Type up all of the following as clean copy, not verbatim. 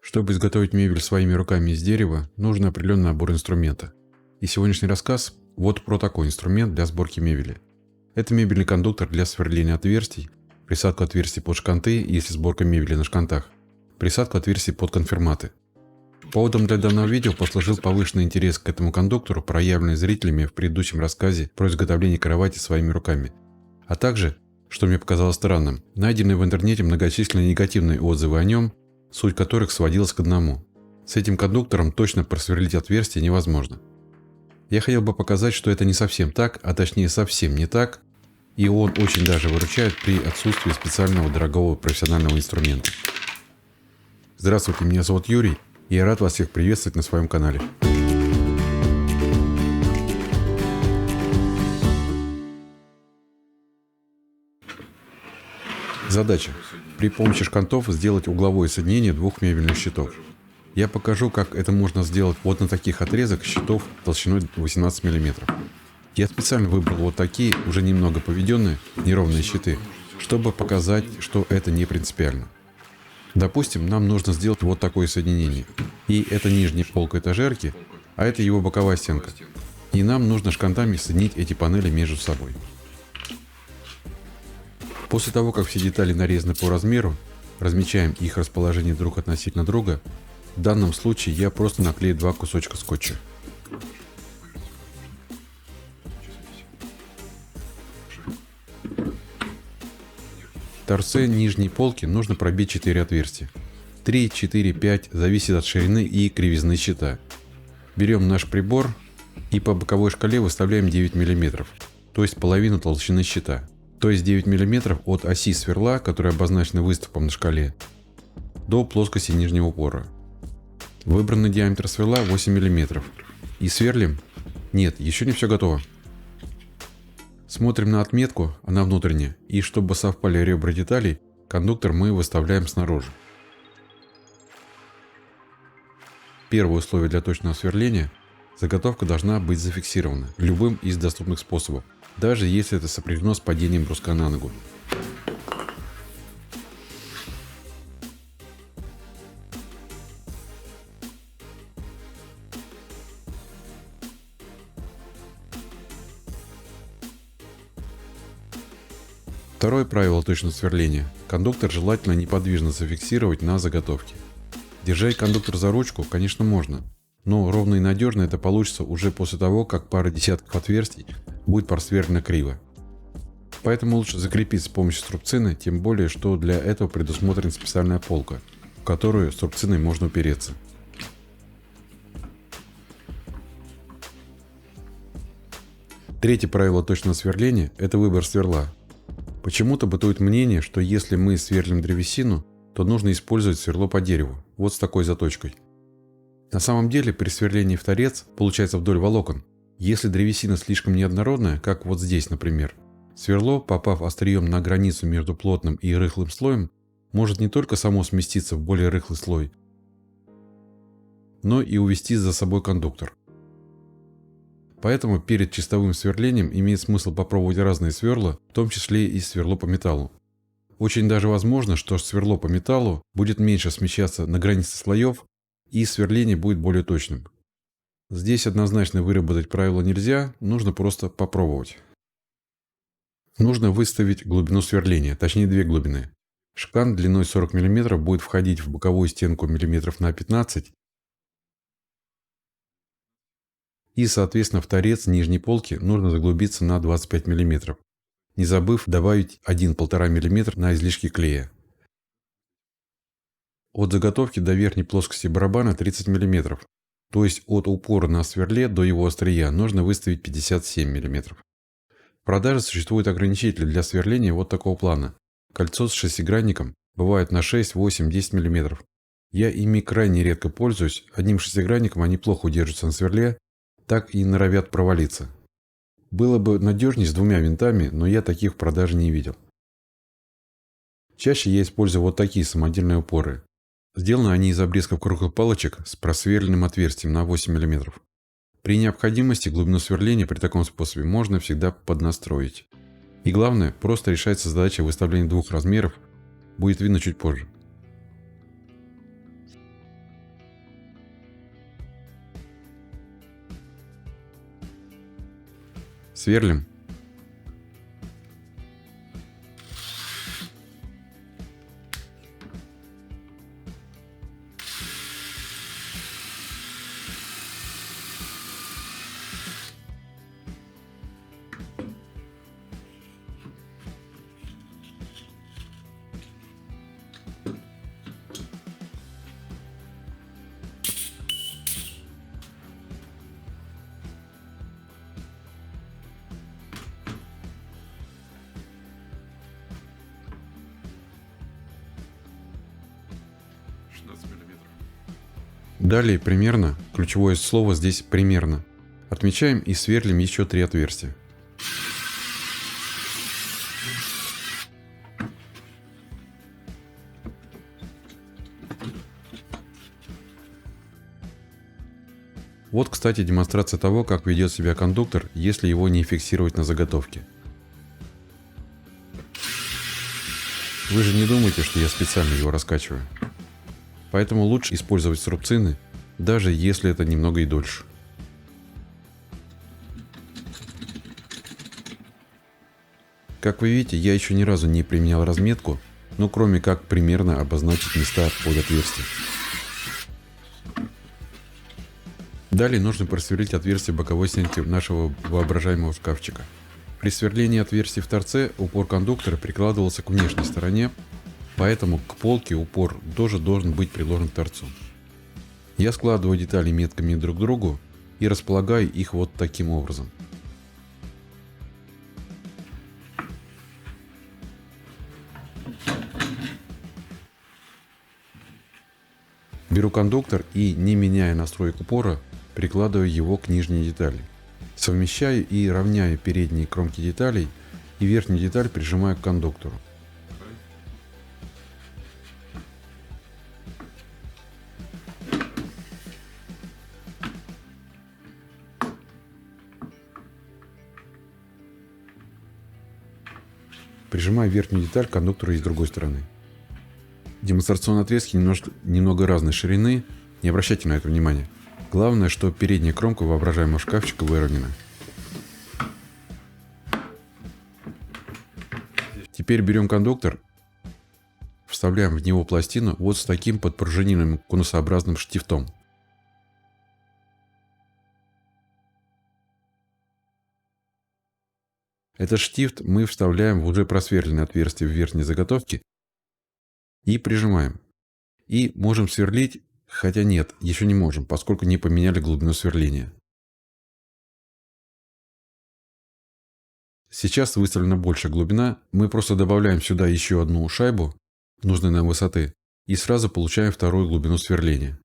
Чтобы изготовить мебель своими руками из дерева, нужен определенный набор инструмента. И сегодняшний рассказ вот про такой инструмент для сборки мебели. Это мебельный кондуктор для сверления отверстий, присадку отверстий под шканты, если сборка мебели на шкантах, присадку отверстий под конфирматы. Поводом для данного видео послужил повышенный интерес к этому кондуктору, проявленный зрителями в предыдущем рассказе про изготовление кровати своими руками. А также, что мне показалось странным, найдены в интернете многочисленные негативные отзывы о нем, суть которых сводилась к одному. С этим кондуктором точно просверлить отверстие невозможно. Я хотел бы показать, что это не совсем так, а точнее совсем не так, и он очень даже выручает при отсутствии специального дорогого профессионального инструмента. Здравствуйте, меня зовут Юрий, и я рад вас всех приветствовать на своем канале. Задача. При помощи шкантов сделать угловое соединение двух мебельных щитов. Я покажу, как это можно сделать вот на таких отрезах щитов толщиной 18 мм. Я специально выбрал вот такие, уже немного поведенные, неровные щиты, чтобы показать, что это не принципиально. Допустим, нам нужно сделать вот такое соединение. И это нижняя полка этажерки, а это его боковая стенка. И нам нужно шкантами соединить эти панели между собой. После того, как все детали нарезаны по размеру, размечаем их расположение друг относительно друга. В данном случае я просто наклею два кусочка скотча. В торце нижней полки нужно пробить 4 отверстия. 3, 4, 5 зависит от ширины и кривизны щита. Берем наш прибор и по боковой шкале выставляем 9 мм, то есть половину толщины щита. То есть 9 мм от оси сверла, которая обозначена выступом на шкале, до плоскости нижнего упора. Выбранный диаметр сверла 8 мм. И сверлим? Нет, еще не все готово. Смотрим на отметку, она внутренняя, и чтобы совпали ребра деталей, кондуктор мы выставляем снаружи. Первое условие для точного сверления – заготовка должна быть зафиксирована любым из доступных способов, даже если это сопряжено с падением бруска на ногу. Второе правило точного сверления – кондуктор желательно неподвижно зафиксировать на заготовке. Держать кондуктор за ручку, конечно, можно, но ровно и надежно это получится уже после того, как пара десятков отверстий будет просверлена криво. Поэтому лучше закрепить с помощью струбцины, тем более, что для этого предусмотрена специальная полка, в которую струбциной можно упереться. Третье правило точного сверления – это выбор сверла. Почему-то бытует мнение, что если мы сверлим древесину, то нужно использовать сверло по дереву, вот с такой заточкой. На самом деле при сверлении в торец получается вдоль волокон. Если древесина слишком неоднородная, как вот здесь, например, сверло, попав острием на границу между плотным и рыхлым слоем, может не только само сместиться в более рыхлый слой, но и увести за собой кондуктор. Поэтому перед чистовым сверлением имеет смысл попробовать разные сверла, в том числе и сверло по металлу. Очень даже возможно, что сверло по металлу будет меньше смещаться на границе слоев, и сверление будет более точным. Здесь однозначно выработать правило нельзя, нужно просто попробовать. Нужно выставить глубину сверления, точнее две глубины. Шкант длиной 40 мм будет входить в боковую стенку мм на 15 и, соответственно, в торец нижней полки нужно заглубиться на 25 мм, не забыв добавить 1-1,5 мм на излишки клея. От заготовки до верхней плоскости барабана 30 мм, то есть от упора на сверле до его острия нужно выставить 57 мм. В продаже существует ограничитель для сверления вот такого плана. Кольцо с шестигранником бывает на 6, 8, 10 мм. Я ими крайне редко пользуюсь, одним шестигранником они плохо удерживаются на сверле, так и норовят провалиться. Было бы надежнее с двумя винтами, но я таких в продаже не видел. Чаще я использую вот такие самодельные упоры. Сделаны они из обрезков круглых палочек с просверленным отверстием на 8 мм. При необходимости глубину сверления при таком способе можно всегда поднастроить. И главное, просто решается задача выставления двух размеров, будет видно чуть позже. Сверлим. Далее примерно, ключевое слово здесь примерно, отмечаем и сверлим еще 3 отверстия. Вот, кстати, демонстрация того, как ведет себя кондуктор, если его не фиксировать на заготовке. Вы же не думаете, что я специально его раскачиваю. Поэтому лучше использовать срубцины, даже если это немного и дольше. Как вы видите, я еще ни разу не применял разметку, ну кроме как примерно обозначить места под отверстия. Далее нужно просверлить отверстие боковой стенки нашего воображаемого шкафчика. При сверлении отверстий в торце упор кондуктора прикладывался к внешней стороне, поэтому к полке упор тоже должен быть приложен к торцу. Я складываю детали метками друг к другу и располагаю их вот таким образом. Беру кондуктор и, не меняя настроек упора, прикладываю его к нижней детали. Совмещаю и равняю передние кромки деталей и верхнюю деталь прижимаю к кондуктору. Прижимаю верхнюю деталь к кондуктору и с другой стороны. Демонстрационные отрезки немного разной ширины, не обращайте на это внимания. Главное, что передняя кромка воображаемого шкафчика выровнена. Теперь берем кондуктор, вставляем в него пластину вот с таким подпружиненным конусообразным штифтом. Этот штифт мы вставляем в уже просверленное отверстие в верхней заготовке и прижимаем. И можем сверлить, хотя нет, еще не можем, поскольку не поменяли глубину сверления. Сейчас выставлена большая глубина, мы просто добавляем сюда еще одну шайбу нужной нам высоты и сразу получаем вторую глубину сверления.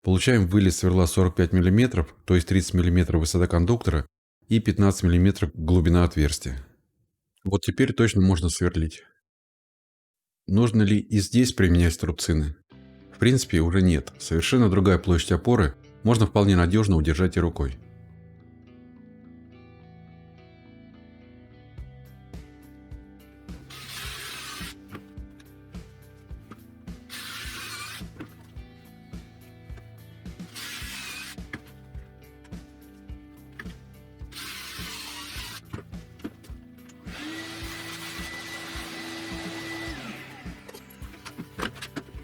Получаем вылет сверла 45 мм, то есть 30 мм высота кондуктора и 15 мм глубина отверстия. Вот теперь точно можно сверлить. Нужно ли и здесь применять струбцины? В принципе, уже нет. Совершенно другая площадь опоры, можно вполне надежно удержать и рукой.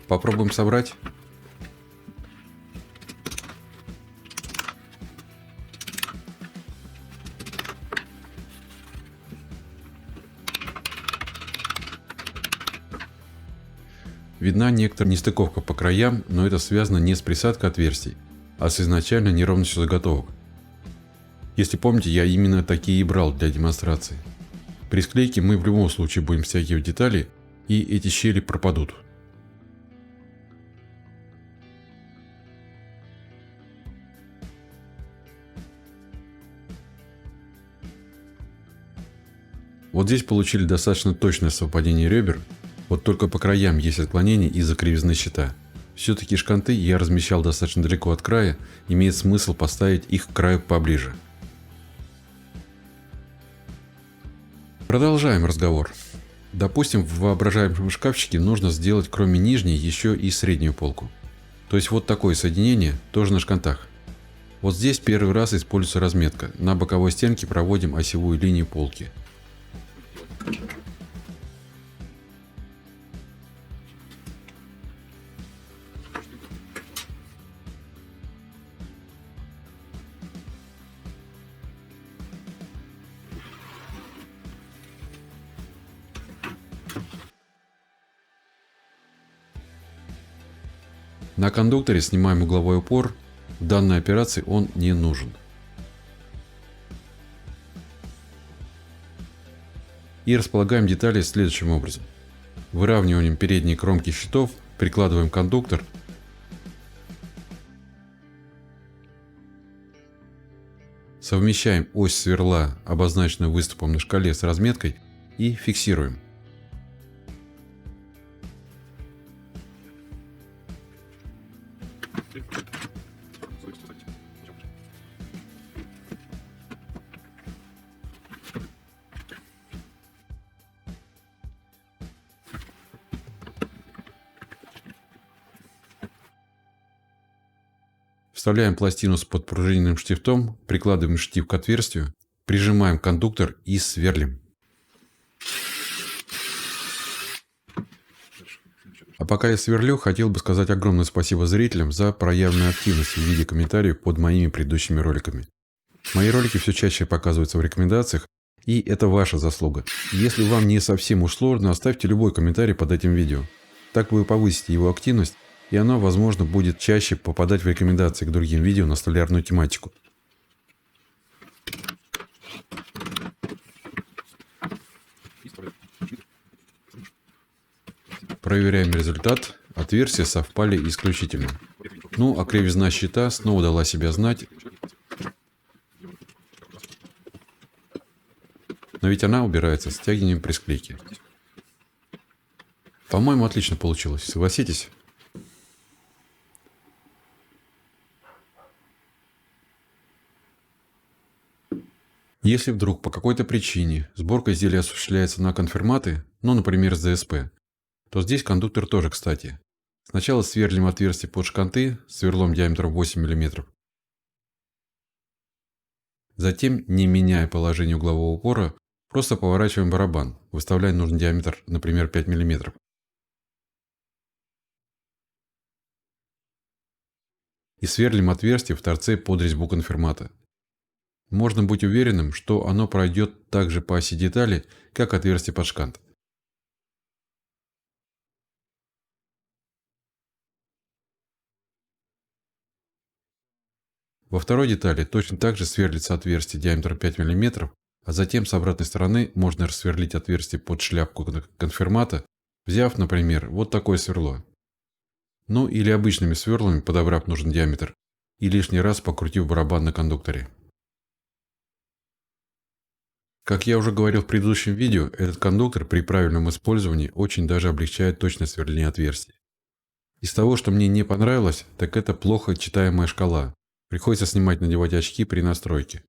Попробуем собрать. Видна некоторая нестыковка по краям, но это связано не с присадкой отверстий, а с изначально неровностью заготовок. Если помните, я именно такие и брал для демонстрации. При склейке мы в любом случае будем стягивать детали, и эти щели пропадут. Вот здесь получили достаточно точное совпадение ребер, вот только по краям есть отклонения из-за кривизны щита. Все-таки шканты я размещал достаточно далеко от края, имеет смысл поставить их к краю поближе. Продолжаем разговор. Допустим, в воображаемом шкафчике нужно сделать кроме нижней еще и среднюю полку. То есть вот такое соединение тоже на шкантах. Вот здесь первый раз используется разметка. На боковой стенке проводим осевую линию полки. На кондукторе снимаем угловой упор. В данной операции он не нужен. И располагаем детали следующим образом. Выравниваем передние кромки щитов, прикладываем кондуктор. Совмещаем ось сверла, обозначенную выступом на шкале, с разметкой и фиксируем. Вставляем пластину с подпружиненным штифтом, прикладываем штифт к отверстию, прижимаем кондуктор и сверлим. А пока я сверлю, хотел бы сказать огромное спасибо зрителям за проявленную активность в виде комментариев под моими предыдущими роликами. Мои ролики все чаще показываются в рекомендациях, и это ваша заслуга. Если вам не совсем уж сложно, оставьте любой комментарий под этим видео. Так вы повысите его активность, и оно, возможно, будет чаще попадать в рекомендации к другим видео на столярную тематику. Проверяем результат. Отверстия совпали исключительно. Ну, а кривизна щита снова дала себя знать. Но ведь она убирается стягиванием при склейке. По-моему, отлично получилось. Согласитесь? Если вдруг по какой-то причине сборка изделия осуществляется на конфирматы, ну, например, с ДСП, то здесь кондуктор тоже кстати. Сначала сверлим отверстие под шканты сверлом диаметром 8 мм. Затем, не меняя положение углового упора, просто поворачиваем барабан, выставляя нужный диаметр, например, 5 мм. И сверлим отверстие в торце под резьбу конфирмата. Можно быть уверенным, что оно пройдет также по оси детали, как отверстие под шкант. Во второй детали точно так же сверлится отверстие диаметром 5 мм, а затем с обратной стороны можно рассверлить отверстие под шляпку конфирмата, взяв, например, вот такое сверло. Ну или обычными сверлами, подобрав нужный диаметр, и лишний раз покрутив барабан на кондукторе. Как я уже говорил в предыдущем видео, этот кондуктор при правильном использовании очень даже облегчает точность сверления отверстий. Из того, что мне не понравилось, так это плохо читаемая шкала. Приходится надевать очки при настройке.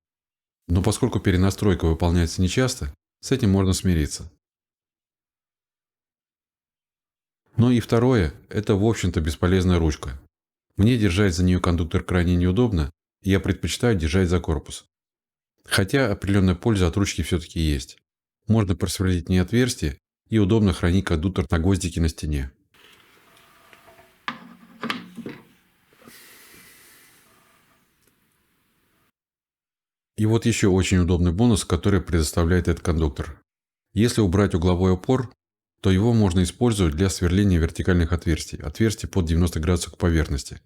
Но поскольку перенастройка выполняется нечасто, с этим можно смириться. Ну и второе, это в общем-то бесполезная ручка. Мне держать за нее кондуктор крайне неудобно, и я предпочитаю держать за корпус. Хотя определенная польза от ручки все-таки есть. Можно просверлить в ней отверстие и удобно хранить кондуктор на гвоздике на стене. И вот еще очень удобный бонус, который предоставляет этот кондуктор. Если убрать угловой упор, то его можно использовать для сверления вертикальных отверстий под 90 градусов к поверхности.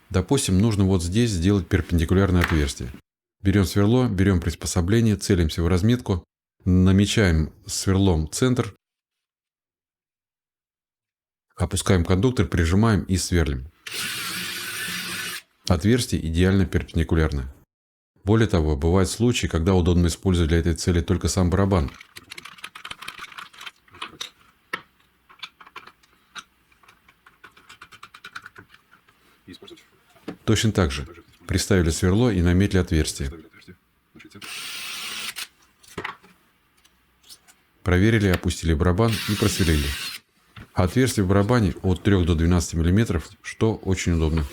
Допустим, нужно вот здесь сделать перпендикулярное отверстие. Берем сверло, берем приспособление, целимся в разметку, намечаем сверлом центр, опускаем кондуктор, прижимаем и сверлим. Отверстие идеально перпендикулярно. Более того, бывают случаи, когда удобно использовать для этой цели только сам барабан. Точно так же. Приставили сверло и наметили отверстие. Проверили, опустили барабан и просверлили. А отверстие в барабане от 3 до 12 мм, что очень удобно.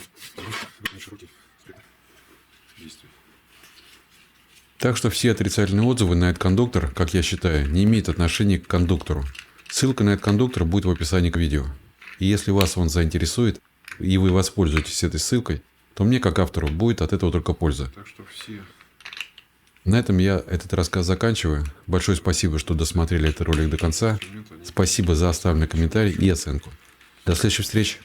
Так что все отрицательные отзывы на этот кондуктор, как я считаю, не имеют отношения к кондуктору. Ссылка на этот кондуктор будет в описании к видео. И если вас он заинтересует, и вы воспользуетесь этой ссылкой, то мне, как автору, будет от этого только польза. Так что все... На этом я этот рассказ заканчиваю. Большое спасибо, что досмотрели этот ролик до конца. Спасибо за оставленный комментарий и оценку. До следующих встреч!